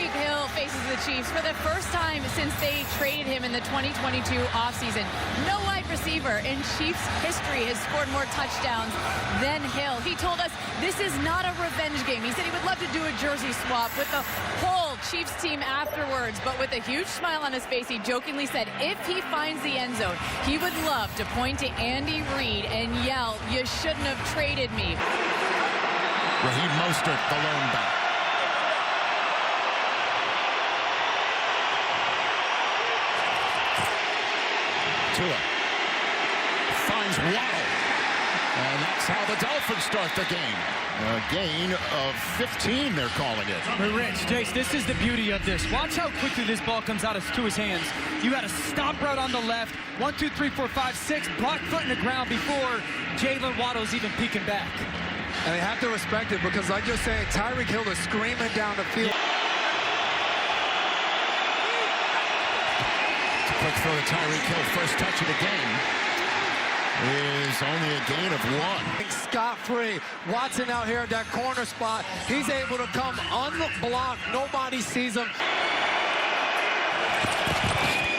Tyreek Hill faces the Chiefs for the first time since they traded him in the 2022 offseason. No wide receiver in Chiefs history has scored more touchdowns than Hill. He told us this is not a revenge game. He said he would love to do a jersey swap with the whole Chiefs team afterwards, but with a huge smile on his face, he jokingly said if he finds the end zone, he would love to point to Andy Reid and yell, "You shouldn't have traded me." Raheem Mostert, the lone back. Tua finds Waddle, and that's how the Dolphins start the game. A gain of 15, they're calling it. But Rich, Jace, this is the beauty of this. Watch how quickly this ball comes out to his hands. You got a stop route on the left. 1, 2, 3, 4, 5, 6. Block foot in the ground before Jaylen Waddle is even peeking back. And they have to respect it because, like you're saying, Tyreek Hill is screaming down the field. It's a quick throw to Tyreek Hill. First touch of the game is only a gain of 1. Scot-free. Watson out here at that corner spot. He's able to come unblocked. Nobody sees him.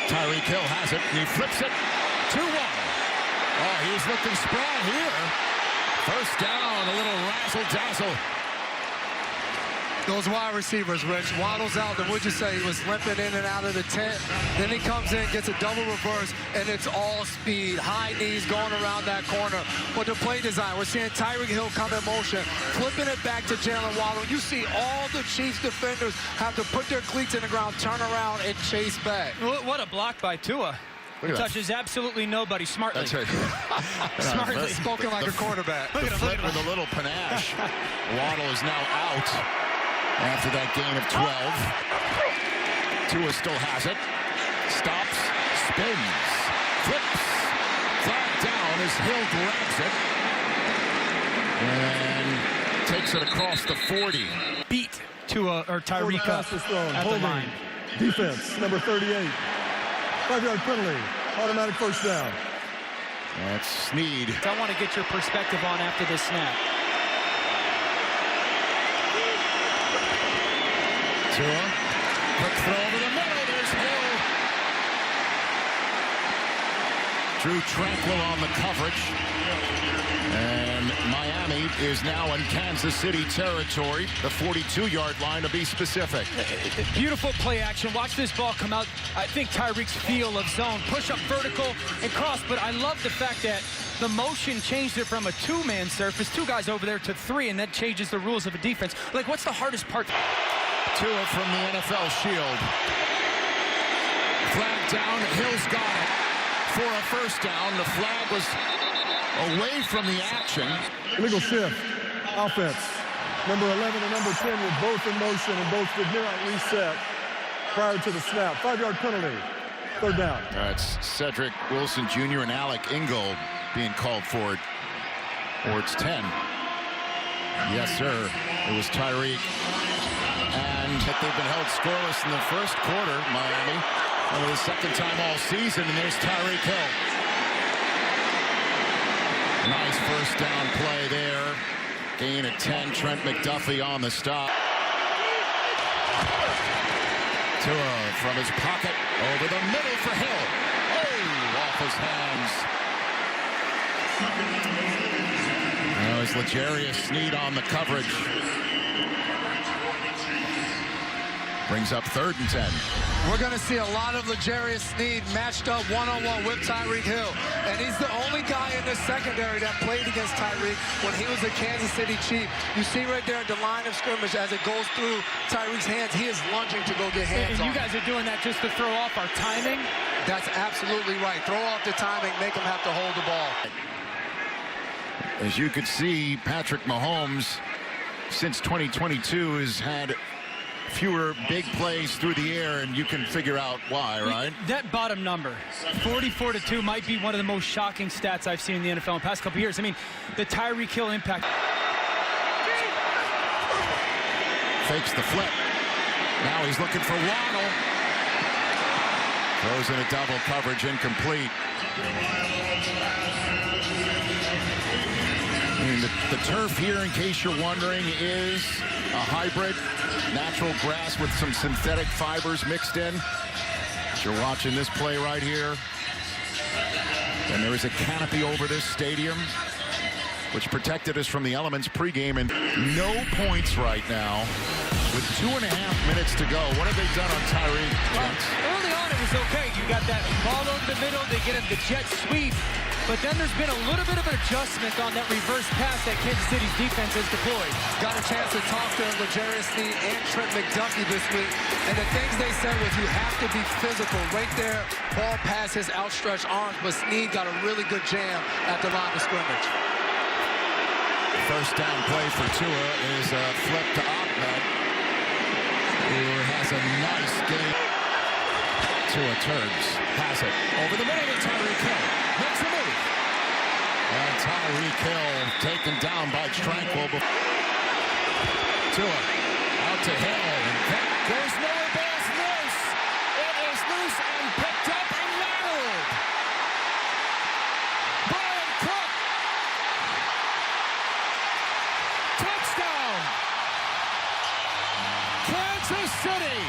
Tyreek Hill has it, and he flips it to Waddle. Oh, he's looking sprawl here. First down, a little razzle-dazzle. Those wide receivers, Rich. Waddle's out, and would you say he was limping in and out of the tent? Then he comes in, gets a double reverse, and it's all speed. High knees going around that corner. But the play design, we're seeing Tyreek Hill come in motion, flipping it back to Jaylen Waddle. You see all the Chiefs defenders have to put their cleats in the ground, turn around, and chase back. What a block by Tua. He touches absolutely nobody smartly. That's right. Smartly. Spoken like a quarterback. The flip with a little panache. Waddle is now out after that gain of 12. Tua still has it. Stops, spins, flips. Flag down as Hill grabs it. And takes it across the 40. Beat Tua or Tyreek up at the line. Defense, number 38. 5-yard penalty. Automatic first down. That's Sneed. I want to get your perspective on after this snap. Tua. Quick throw over the middle. There's Hill. Drew Tranquil on the coverage. And Miami is now in Kansas City territory. The 42-yard line, to be specific. Beautiful play action. Watch this ball come out. I think Tyreek's feel of zone. Push up vertical and cross. But I love the fact that the motion changed it from a 2-man surface, 2 guys over there, to 3, and that changes the rules of a defense. Like, what's the hardest part? Tua from the NFL Shield. Flag down. Hill's got it for a first down. The flag was away from the action. Illegal shift. Offense. Number 11 and number 10 were both in motion and both did not reset prior to the snap. 5-yard penalty. Third down. It's Cedric Wilson Jr. and Alec Ingold being called for it. Or it's 10. Yes, sir. It was Tyreek. And they've been held scoreless in the first quarter, Miami. For the second time all season, and there's Tyreek Hill. Nice first down play there. Gain of 10. Trent McDuffie on the stop. Tua from his pocket over the middle for Hill. Oh, off his hands. Now is L'Jarius Sneed on the coverage. Brings up 3rd and 10. We're going to see a lot of L'Jarius Sneed matched up one-on-one with Tyreek Hill. And he's the only guy in the secondary that played against Tyreek when he was a Kansas City Chief. You see right there at the line of scrimmage as it goes through Tyreek's hands, he is lunging to go get hands on. And you guys are doing that just to throw off our timing? That's absolutely right. Throw off the timing, make him have to hold the ball. As you could see, Patrick Mahomes, since 2022, has had fewer big plays through the air, and you can figure out why, right? That bottom number, 44-2, might be one of the most shocking stats I've seen in the NFL in the past couple years. I mean, the Tyreek Hill impact. Fakes the flip. Now he's looking for Waddle. Throws in a double coverage, incomplete. I mean, the turf here, in case you're wondering, is a hybrid natural grass with some synthetic fibers mixed in. As you're watching this play right here. And there is a canopy over this stadium, which protected us from the elements pregame, and no points right now with 2.5 minutes to go. What have they done on Tyreek? Well, early on it was okay. You got that ball over the middle, they get him the jet sweep, but then there's been a little bit of an adjustment on that reverse pass that Kansas City's defense has deployed. Got a chance to talk to Sneed and Trent McDuffie this week, and the things they said was you have to be physical. Right there, ball past his outstretched arms, but Sneed got a really good jam at the line of scrimmage. First down play for Tua is a flip to Ahmed, who has a nice game. Tua turns, has it over the middle to Tyreek Hill. Makes a move. And Tyreek Hill taken down by Tranquil. Tua out to Hill, and that goes nowhere. Ball's loose. It is loose and picked up and rattled. Brian Cook. Touchdown. Kansas City.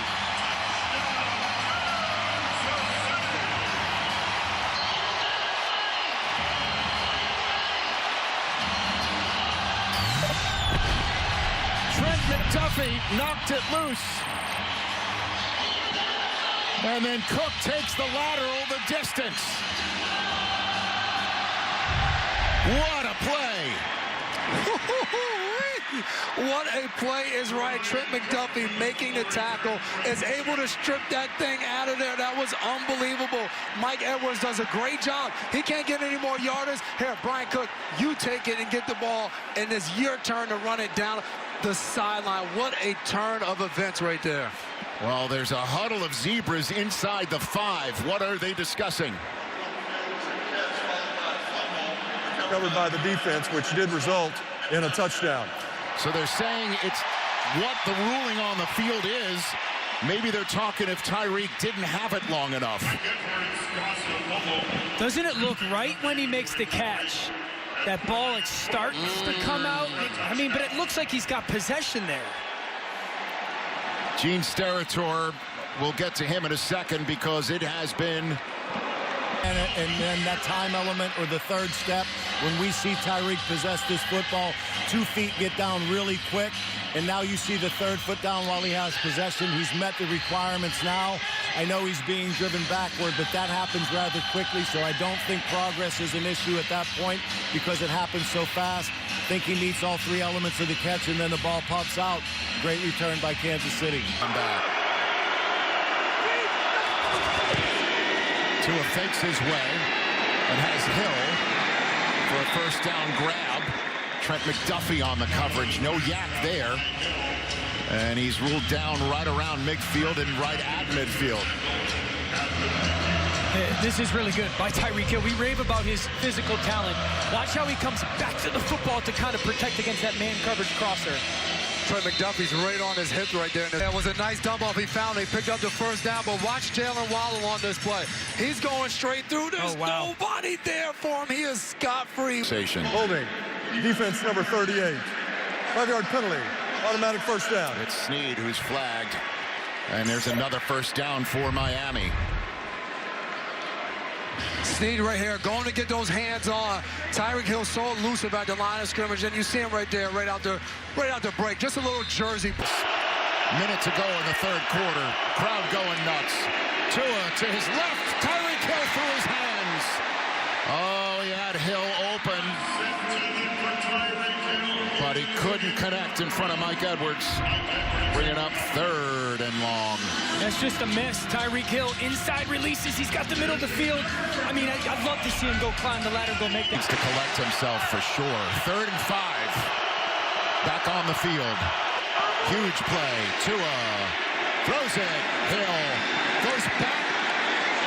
Trent McDuffie knocked it loose. And then Cook takes the lateral the distance. What a play. What a play is right. Trent McDuffie making the tackle, is able to strip that thing out of there. That was unbelievable. Mike Edwards does a great job. He can't get any more yardage. Here, Brian Cook, you take it and get the ball, and it's your turn to run it down the sideline. What a turn of events right there. Well, there's a huddle of zebras inside the 5. What are they discussing? Covered by the defense, which did result in a touchdown. So they're saying it's what the ruling on the field is. Maybe they're talking if Tyreek didn't have it long enough. Doesn't it look right when he makes the catch? That ball, it starts to come out. I mean, but it looks like he's got possession there. Gene Steratore, we'll get to him in a second because it has been. And then that time element or the third step, when we see Tyreek possess this football, 2 feet get down really quick, and now you see the third foot down while he has possession. He's met the requirements now. I know he's being driven backward, but that happens rather quickly, so I don't think progress is an issue at that point because it happens so fast. I think he meets all 3 elements of the catch, and then the ball pops out. Great return by Kansas City. I'm back. Tua fakes his way and has Hill for a first down grab. Trent McDuffie on the coverage. No yak there. And he's ruled down right around midfield and right at midfield. This is really good by Tyreek Hill. We rave about his physical talent. Watch how he comes back to the football to kind of protect against that man coverage crosser. Trent McDuffie's right on his hip right there. That was a nice dump off he found. He picked up the first down, but watch Jaylen Waddle on this play. He's going straight through. There's nobody there for him. He is scot-free. Holding. Defense number 38. 5-yard penalty. Automatic first down. It's Sneed who's flagged. And there's another first down for Miami. Sneed right here, going to get those hands on. Tyreek Hill so elusive at the line of scrimmage, and you see him right there, right out the break. Just a little jersey. Minute to go in the third quarter. Crowd going nuts. Tua to his left. Tyreek Hill through his hands. Oh, he had Hill open. But he couldn't connect in front of Mike Edwards. Bringing up 3rd and long. That's just a miss. Tyreek Hill inside releases. He's got the middle of the field. I mean, I'd love to see him go climb the ladder, go make that. Needs to collect himself for sure. 3rd and 5. Back on the field. Huge play. Tua throws it. Hill goes back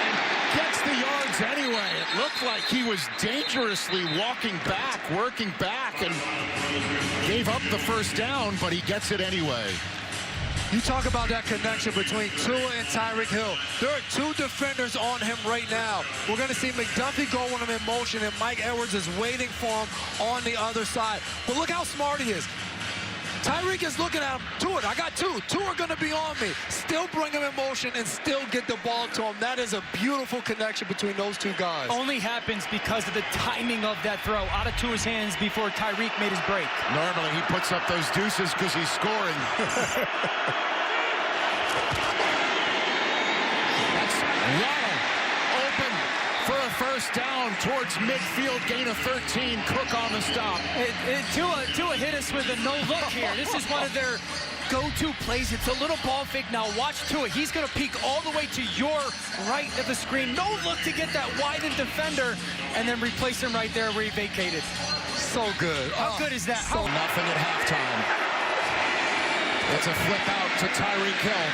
and gets the yards anyway. It looked like he was dangerously walking back, working back, and gave up the first down, but he gets it anyway. You talk about that connection between Tua and Tyreek Hill. There are 2 defenders on him right now. We're going to see McDuffie go with him in motion, and Mike Edwards is waiting for him on the other side. But look how smart he is. Tyreek is looking at him. Tua, I got two. Two are going to be on me. Still bring him in motion and still get the ball to him. That is a beautiful connection between those two guys. Only happens because of the timing of that throw out of Tua's hands before Tyreek made his break. Normally he puts up those deuces because he's scoring. That's Waddle open for a first down towards midfield, gain of 13. Cook on the stop. Tua hit us with a no look here. This is one of their go-to plays. It's a little ball fake. Now watch Tua. He's going to peek all the way to your right of the screen. No look to get that widened defender and then replace him right there where he vacated. So good. How good is that? So nothing at halftime. It's a flip out to Tyreek Hill,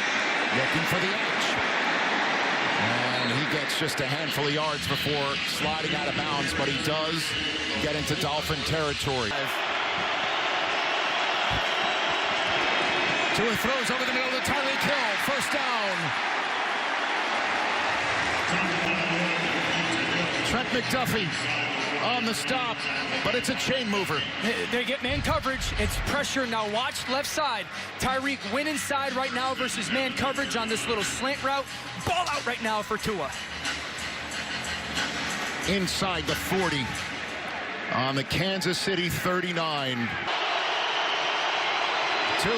looking for the edge. And he gets just a handful of yards before sliding out of bounds, but he does get into Dolphin territory. Tua throws over the middle to Tyreek Hill. First down. Trent McDuffie on the stop, but it's a chain mover. They get man coverage. It's pressure. Now watch left side. Tyreek win inside right now versus man coverage on this little slant route. Ball out right now for Tua. Inside the 40 on the Kansas City 39. Tua.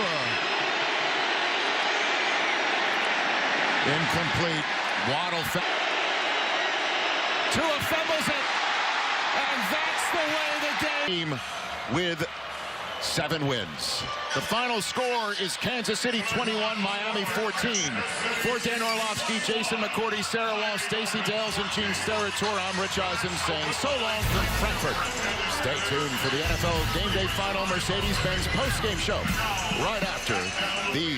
Incomplete. Waddle. Tua fumbles it. And that's the way the game with 7 wins. The final score is Kansas City 21, Miami 14. For Dan Orlovsky, Jason McCourty, Sarah Wall, Stacey Dales, and Gene Steratore, I'm Rich Eisen saying so long from Frankfurt. Stay tuned for the NFL Game Day Final Mercedes-Benz postgame show right after these.